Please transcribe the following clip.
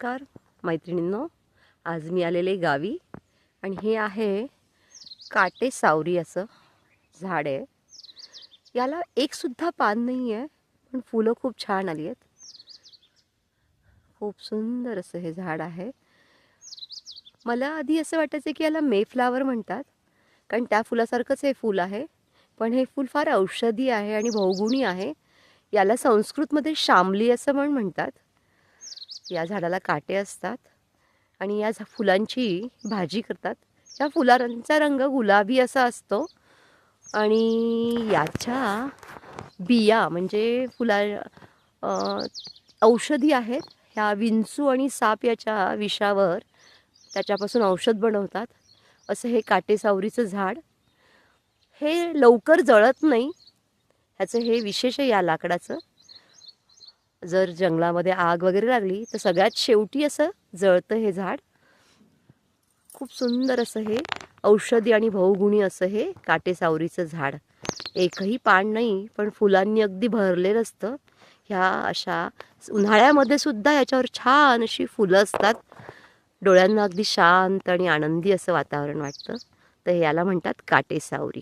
नमस्कार मैत्रिणींनो, आज मी आलेले गावी आणि हे आहे काटे सावरी असं झाड आहे. याला एक सुद्धा पान नाही आहे, पण फुलं खूप छान आली आहेत. खूप सुंदर असं हे झाड आहे. मला आधी असं वाटायचं की याला मेफ्लावर म्हणतात, कारण त्या फुलासारखंच हे फूल आहे. पण हे फूल फार औषधी आहे आणि बहुगुणी आहे. याला संस्कृतमध्ये शामली असं पण म्हणतात. या झाडाला काटे असतात आणि या फुलांची भाजी करतात. या फुलांचा रंग गुलाबी असा असतो आणि याच्या बिया म्हणजे अ, औषधी आहेत. ह्या विंचू आणि साप याच्या विषावर त्याच्यापासून औषध बनवतात. असं हे काटेसावरीचं झाड. हे लवकर जळत नाही. ह्याचं हे विशेष आहे या लाकडाचं. जर जंगलामध्ये आग वगैरे लागली तर सगळ्यात शेवटी असं जळतं हे झाड. खूप सुंदर असं हे औषधी आणि बहुगुणी असं हे काटेसावरीचं झाड. एकही पान नाही, पण फुलांनी अगदी भरलेलं असतं. ह्या अशा उन्हाळ्यामध्ये सुद्धा याच्यावर छान अशी फुलं असतात. डोळ्यांना अगदी शांत आणि आनंदी असं वातावरण वाटतं. तर याला म्हणतात काटेसावरी.